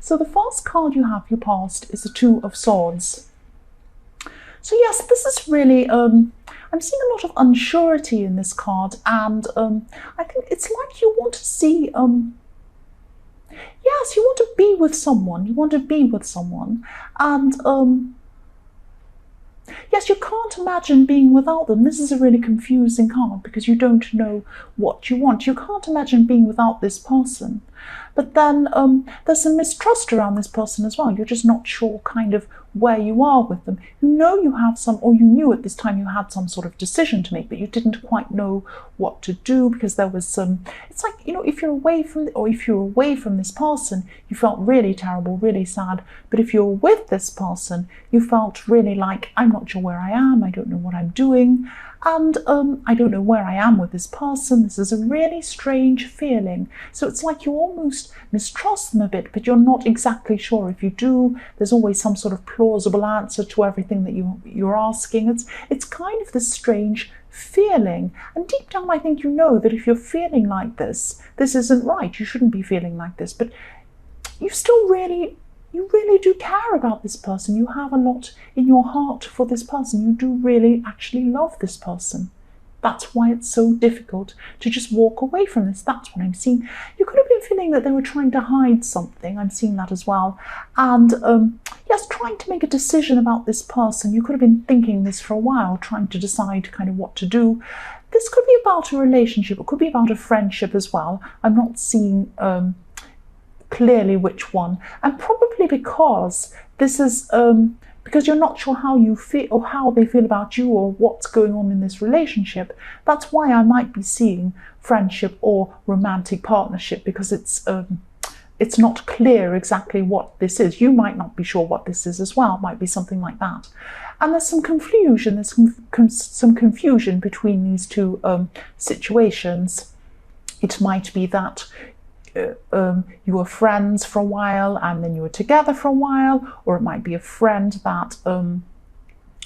So the first card you have, your past, is the Two of Swords. So yes, this is really, I'm seeing a lot of unsurety in this card, and I think it's like you want to see, yes, you want to be with someone, and yes, you can't imagine being without them. This is a really confusing card because you don't know what you want. You can't imagine being without this person. But then there's some mistrust around this person as well. You're just not sure kind of where you are with them. You know you have some, or you knew at this time you had some sort of decision to make, but you didn't quite know what to do because there was some, it's like, you know, if you're away from this person, you felt really terrible, really sad. But if you're with this person, you felt really like, I'm not sure where I am, I don't know what I'm doing, and I don't know where I am with this person. This is a really strange feeling. So it's like you almost mistrust them a bit, but you're not exactly sure. If you do, there's always some sort of plausible answer to everything that you're asking. It's kind of this strange feeling. And deep down, I think you know that if you're feeling like this isn't right. You shouldn't be feeling like this. But you still really do care about this person. You have a lot in your heart for this person. You do really actually love this person. That's why it's so difficult to just walk away from this. That's what I'm seeing. You could have been feeling that they were trying to hide something. I'm seeing that as well. And yes, trying to make a decision about this person. You could have been thinking this for a while, trying to decide kind of what to do. This could be about a relationship. It could be about a friendship as well. I'm not seeing clearly which one, and probably because this is because you're not sure how you feel or how they feel about you or what's going on in this relationship. That's why I might be seeing friendship or romantic partnership, because it's not clear exactly what this is. You might not be sure what this is as well. It might be something like that. And there's some confusion. There's some confusion between these two situations. It might be that you were friends for a while and then you were together for a while, or it might be a friend that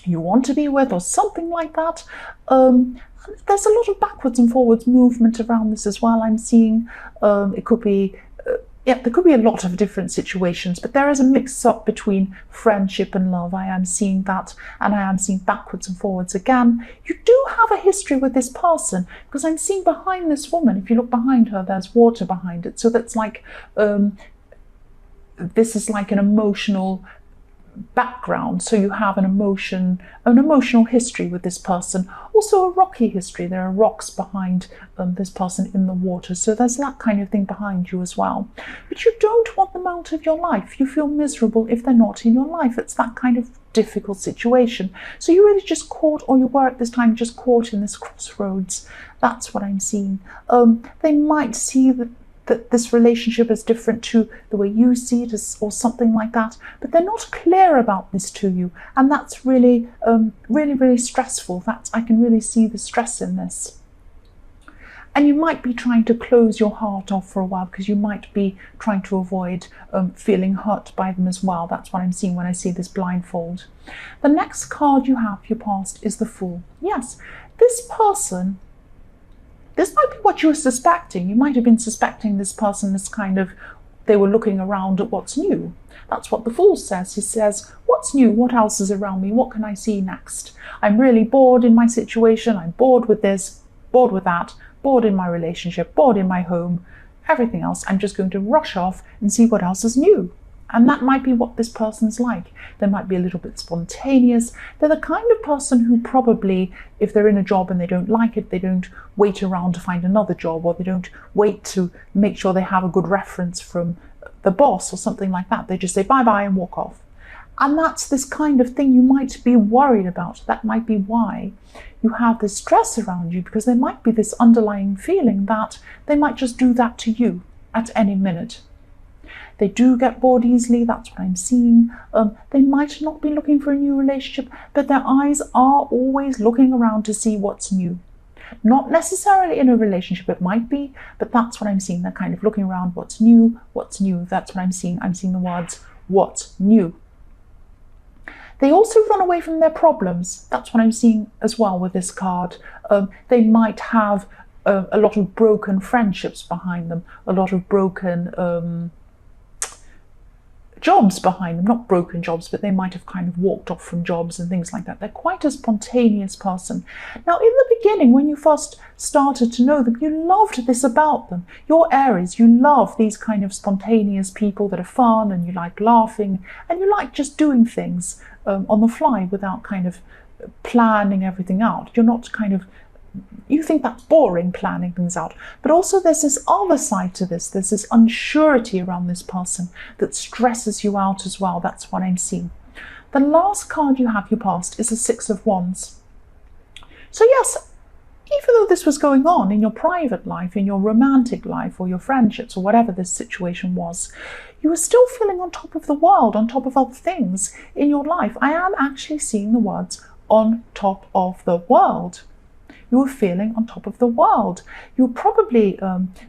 you want to be with or something like that. There's a lot of backwards and forwards movement around this as well. I'm seeing it could be there could be a lot of different situations, but there is a mix-up between friendship and love. I am seeing that, and I am seeing backwards and forwards again. You do have a history with this person, because I'm seeing behind this woman, if you look behind her, there's water behind it. So that's like, this is like an emotional background. So you have an emotional history with this person. Also a rocky history. There are rocks behind this person in the water. So there's that kind of thing behind you as well. But you don't want them out of your life. You feel miserable if they're not in your life. It's that kind of difficult situation. So you're really just caught, or you were at this time just caught in this crossroads. That's what I'm seeing. They might see that this relationship is different to the way you see it, or something like that, but they're not clear about this to you, and that's really, really stressful. I can really see the stress in this. And you might be trying to close your heart off for a while, because you might be trying to avoid feeling hurt by them as well. That's what I'm seeing when I see this blindfold. The next card you have, your past, is the Fool. Yes, this person, this might be what you were suspecting. You might have been suspecting this person as kind of, they were looking around at what's new. That's what the Fool says. He says, what's new? What else is around me? What can I see next? I'm really bored in my situation. I'm bored with this, bored with that, bored in my relationship, bored in my home, everything else. I'm just going to rush off and see what else is new. And that might be what this person's like. They might be a little bit spontaneous. They're the kind of person who probably, if they're in a job and they don't like it, they don't wait around to find another job, or they don't wait to make sure they have a good reference from the boss or something like that. They just say bye-bye and walk off. And that's this kind of thing you might be worried about. That might be why you have this stress around you, because there might be this underlying feeling that they might just do that to you at any minute. They do get bored easily. That's what I'm seeing. They might not be looking for a new relationship, but their eyes are always looking around to see what's new. Not necessarily in a relationship, it might be, but that's what I'm seeing. They're kind of looking around, what's new, what's new. That's what I'm seeing. I'm seeing the words, what's new. They also run away from their problems. That's what I'm seeing as well with this card. They might have a lot of broken friendships behind them, a lot of broken jobs behind them, not broken jobs, but they might have kind of walked off from jobs and things like that. They're quite a spontaneous person. Now, in the beginning, when you first started to know them, you loved this about them. You're Aries, you love these kind of spontaneous people that are fun, and you like laughing, and you like just doing things on the fly without kind of planning everything out. You're not kind of, you think that's boring, planning things out. But also there's this other side to this. There's this unsurety around this person that stresses you out as well. That's what I'm seeing. The last card you have, your past, is the Six of Wands. So yes, even though this was going on in your private life, in your romantic life, or your friendships, or whatever this situation was, you were still feeling on top of the world, on top of other things in your life. I am actually seeing the words on top of the world. You were feeling on top of the world. You probably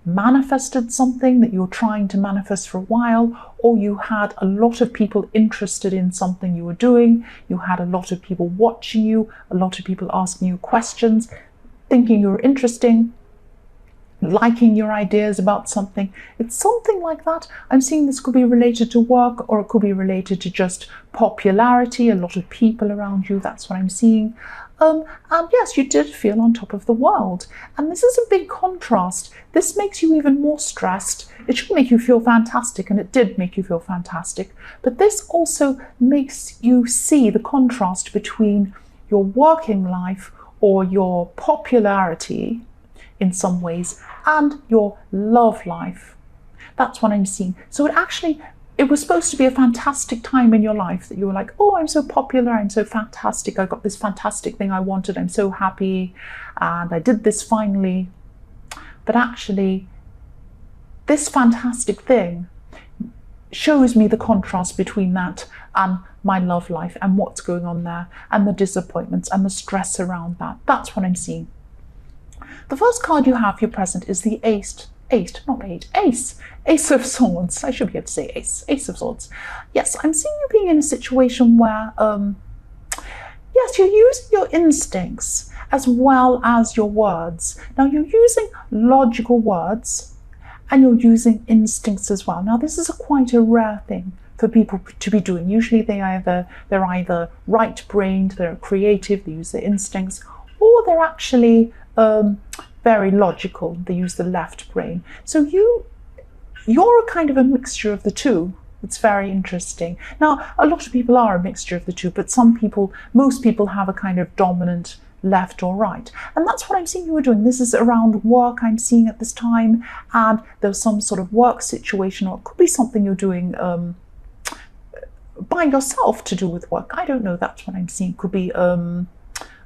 manifested something that you were trying to manifest for a while, or you had a lot of people interested in something you were doing. You had a lot of people watching you, a lot of people asking you questions, thinking you were interesting, liking your ideas about something. It's something like that. I'm seeing this could be related to work, or it could be related to just popularity, a lot of people around you. That's what I'm seeing. And yes, you did feel on top of the world. And this is a big contrast. This makes you even more stressed. It should make you feel fantastic, and it did make you feel fantastic. But this also makes you see the contrast between your working life, or your popularity in some ways, and your love life. That's what I'm seeing. So it was supposed to be a fantastic time in your life, that you were like, oh, I'm so popular, I'm so fantastic, I got this fantastic thing I wanted, I'm so happy, and I did this finally. But actually, this fantastic thing shows me the contrast between that and my love life, and what's going on there, and the disappointments and the stress around that. That's what I'm seeing. The first card you have, your present, is the Ace of Swords. I should be able to say Ace of Swords. Yes, I'm seeing you being in a situation where, yes, you're using your instincts as well as your words. Now, you're using logical words, and you're using instincts as well. Now, this is quite a rare thing for people to be doing. Usually they're either right-brained, they're creative, they use their instincts, or they're actually very logical, they use the left brain. So you're a kind of a mixture of the two. It's very interesting. Now, a lot of people are a mixture of the two, but most people have a kind of dominant left or right. And that's what I'm seeing you were doing. This is around work I'm seeing at this time, and there's some sort of work situation, or it could be something you're doing by yourself to do with work. I don't know, that's what I'm seeing. It could be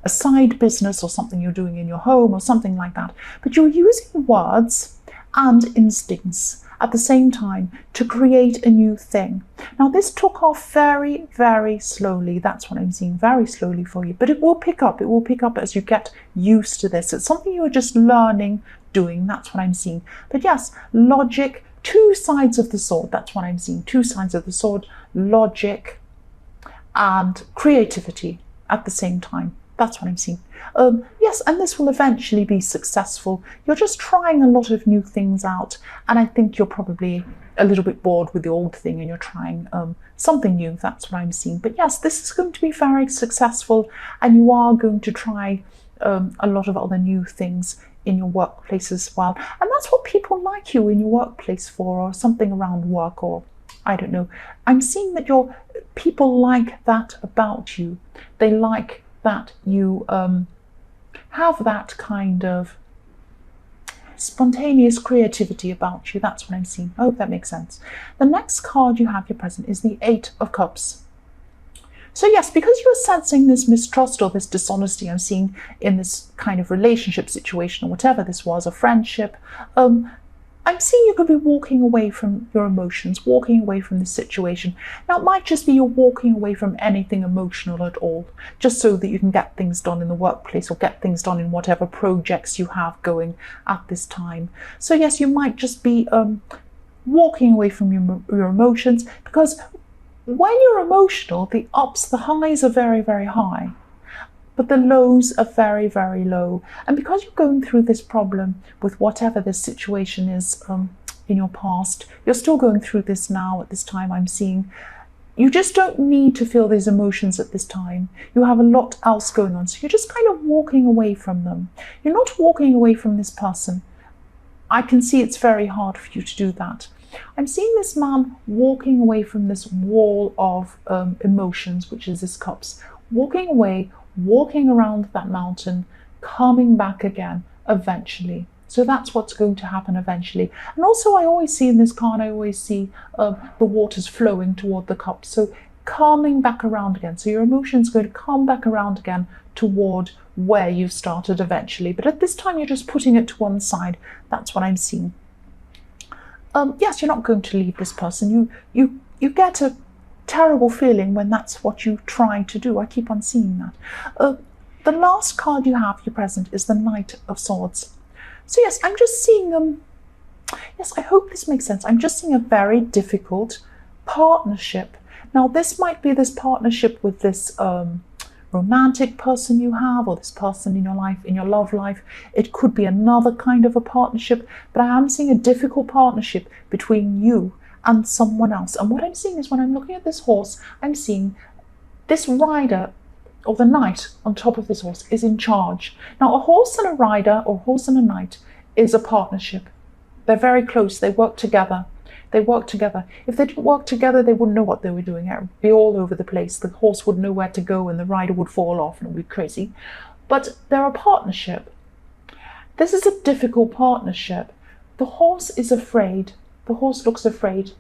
a side business, or something you're doing in your home, or something like that. But you're using words and instincts at the same time to create a new thing. Now, this took off very, very slowly. That's what I'm seeing, very slowly for you. But it will pick up. It will pick up as you get used to this. It's something you're just learning, doing. That's what I'm seeing. But yes, logic, two sides of the sword. That's what I'm seeing. Two sides of the sword, logic and creativity at the same time. That's what I'm seeing. Yes, and this will eventually be successful. You're just trying a lot of new things out, and I think you're probably a little bit bored with the old thing, and you're trying something new. That's what I'm seeing. But yes, this is going to be very successful, and you are going to try a lot of other new things in your workplace as well. And that's what people like you in your workplace for, or something around work, or I don't know. I'm seeing that people like that about you. They like that you have that kind of spontaneous creativity about you. That's what I'm seeing. I hope that makes sense. The next card you have, your present, is the Eight of Cups. So yes, because you're sensing this mistrust or this dishonesty I'm seeing in this kind of relationship situation, or whatever this was, a friendship, I'm seeing you could be walking away from your emotions, walking away from this situation. Now, it might just be you're walking away from anything emotional at all, just so that you can get things done in the workplace, or get things done in whatever projects you have going at this time. So yes, you might just be walking away from your emotions, because when you're emotional, the ups, the highs are very, very high, but the lows are very, very low. And because you're going through this problem with whatever this situation is in your past. You're still going through this now at this time I'm seeing. You just don't need to feel these emotions at this time. You have a lot else going on. So you're just kind of walking away from them. You're not walking away from this person. I can see it's very hard for you to do that. I'm seeing this man walking away from this wall of emotions, which is his cups. Walking away, walking around that mountain, coming back again eventually. So that's what's going to happen eventually. And also I always see in this card, I always see the waters flowing toward the cup. So coming back around again. So your emotion's going to come back around again toward where you started eventually. But at this time, you're just putting it to one side. That's what I'm seeing. Yes, you're not going to leave this person. You get a terrible feeling when that's what you try to do. I keep on seeing that. The last card you have, your present, is the Knight of Swords. So yes, I'm just seeing, yes, I hope this makes sense. I'm just seeing a very difficult partnership. Now, this might be this partnership with this romantic person you have, or this person in your life, in your love life. It could be another kind of a partnership, but I am seeing a difficult partnership between you and someone else. And what I'm seeing is when I'm looking at this horse, I'm seeing this rider, or the knight on top of this horse, is in charge. Now, a horse and a rider, or a horse and a knight, is a partnership. They're very close. They work together. They work together. If they didn't work together, they wouldn't know what they were doing. It would be all over the place. The horse wouldn't know where to go, and the rider would fall off, and it would be crazy. But they're a partnership. This is a difficult partnership. The horse is afraid. The horse looks afraid.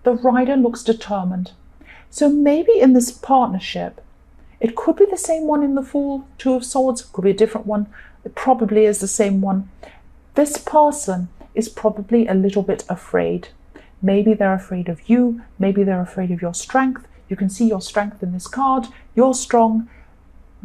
The rider looks determined. So maybe in this partnership, it could be the same one in the Fool, Two of Swords, it could be a different one. It probably is the same one. This person is probably a little bit afraid. Maybe they're afraid of you. Maybe they're afraid of your strength. You can see your strength in this card. You're strong.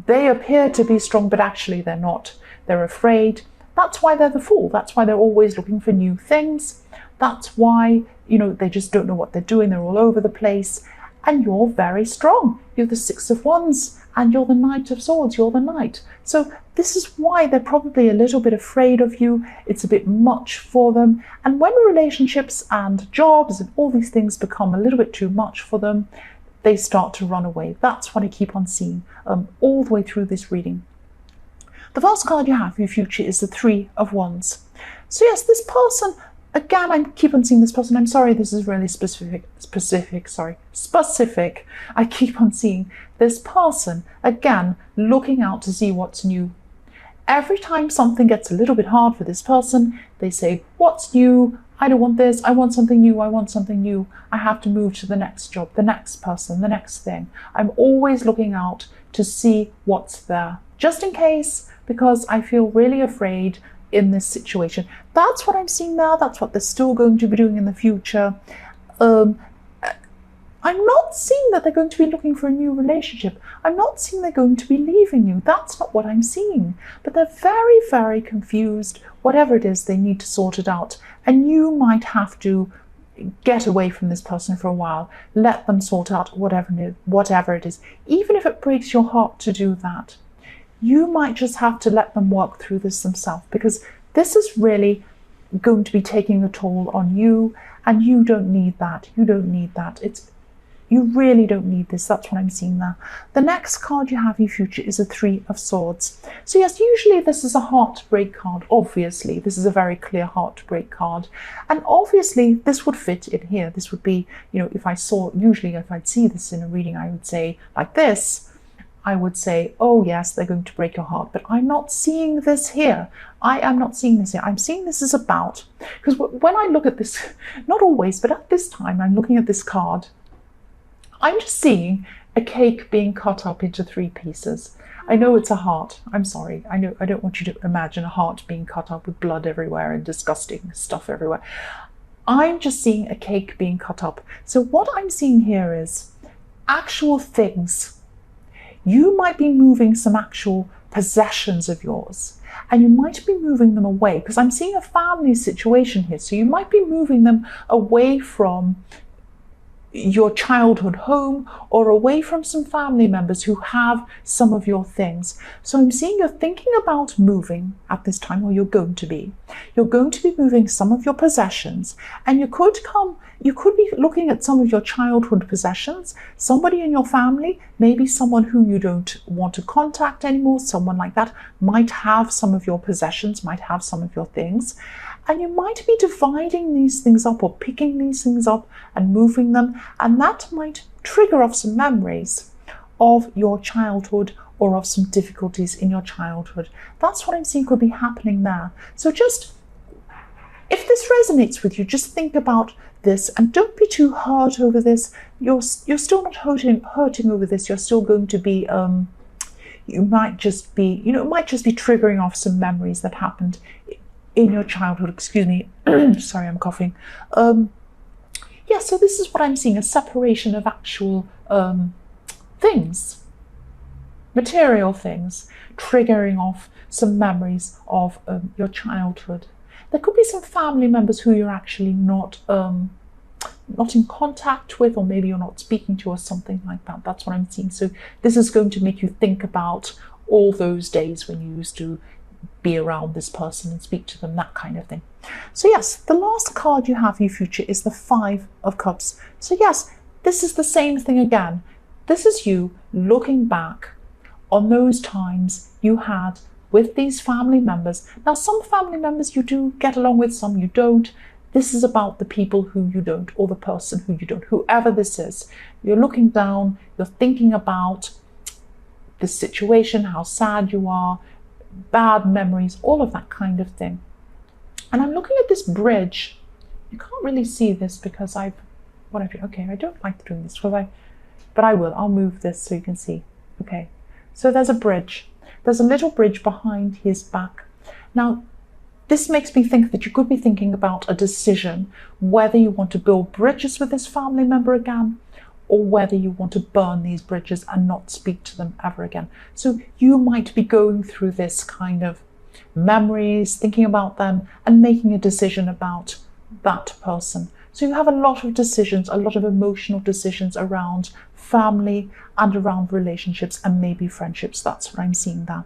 They appear to be strong, but actually they're not. They're afraid. That's why they're the Fool. That's why they're always looking for new things. That's why, you know, they just don't know what they're doing. They're all over the place. And you're very strong. You're the Six of Wands, and you're the Knight of Swords. You're the knight. So this is why they're probably a little bit afraid of you. It's a bit much for them. And when relationships and jobs and all these things become a little bit too much for them, they start to run away. That's what I keep on seeing all the way through this reading. The first card you have for your future is the Three of Wands. So yes, this person, again, I keep on seeing this person. I'm sorry, this is really specific. I keep on seeing this person, again, looking out to see what's new. Every time something gets a little bit hard for this person, they say, what's new? I don't want this. I want something new. I want something new. I have to move to the next job, the next person, the next thing. I'm always looking out to see what's there, just in case, because I feel really afraid in this situation. That's what I'm seeing now. That's what they're still going to be doing in the future. I'm not seeing that they're going to be looking for a new relationship. I'm not seeing they're going to be leaving you. That's not what I'm seeing. But they're very, very confused. Whatever it is, they need to sort it out. And you might have to get away from this person for a while. Let them sort out whatever it is. Even if it breaks your heart to do that, you might just have to let them work through this themselves, because this is really going to be taking a toll on you, and you don't need that. You don't need that. You really don't need this. That's what I'm seeing there. The next card you have in your future is a Three of Swords. So yes, usually this is a heartbreak card. Obviously, this is a very clear heartbreak card. And obviously, this would fit in here. This would be, you know, if I'd see this in a reading, I would say like this. I would say, oh yes, they're going to break your heart. But I'm not seeing this here. I am not seeing this here. I'm seeing this is about, because when I look at this, not always, but at this time, I'm looking at this card, I'm just seeing a cake being cut up into 3 pieces. I know it's a heart. I'm sorry. I know I don't want you to imagine a heart being cut up with blood everywhere and disgusting stuff everywhere. I'm just seeing a cake being cut up. So what I'm seeing here is actual things. You might be moving some actual possessions of yours, and you might be moving them away, because I'm seeing a family situation here. So you might be moving them away from your childhood home or away from some family members who have some of your things. So I'm seeing you're thinking about moving at this time, or you're going to be. You're going to be moving some of your possessions, and you could be looking at some of your childhood possessions. Somebody in your family, maybe someone who you don't want to contact anymore, someone like that, might have some of your possessions, might have some of your things. And you might be dividing these things up or picking these things up and moving them. And that might trigger off some memories of your childhood or of some difficulties in your childhood. That's what I'm seeing could be happening there. So just, if this resonates with you, just think about this and don't be too hurt over this. You're still not hurting over this. You're still going to be, you might just be, it might just be triggering off some memories that happened in your childhood. Excuse me. Sorry, I'm coughing. Yeah, so this is what I'm seeing, a separation of actual things, material things, triggering off some memories of your childhood. There could be some family members who you're actually not in contact with, or maybe you're not speaking to, or something like that. That's what I'm seeing. So this is going to make you think about all those days when you used to be around this person and speak to them, that kind of thing. So yes, the last card you have for your future is the 5 of Cups. So yes, this is the same thing again. This is you looking back on those times you had with these family members. Now, some family members you do get along with, some you don't. This is about the people who you don't, or the person who you don't, whoever this is. You're looking down, you're thinking about the situation, how sad you are, bad memories, all of that kind of thing. And I'm looking at this bridge. You can't really see this because I don't like doing this, but I will. I'll move this so you can see. Okay, so there's a bridge. There's a little bridge behind his back. Now, this makes me think that you could be thinking about a decision, whether you want to build bridges with this family member again, or whether you want to burn these bridges and not speak to them ever again. So you might be going through this kind of memories, thinking about them, and making a decision about that person. So you have a lot of decisions, a lot of emotional decisions around family and around relationships and maybe friendships. That's what I'm seeing there.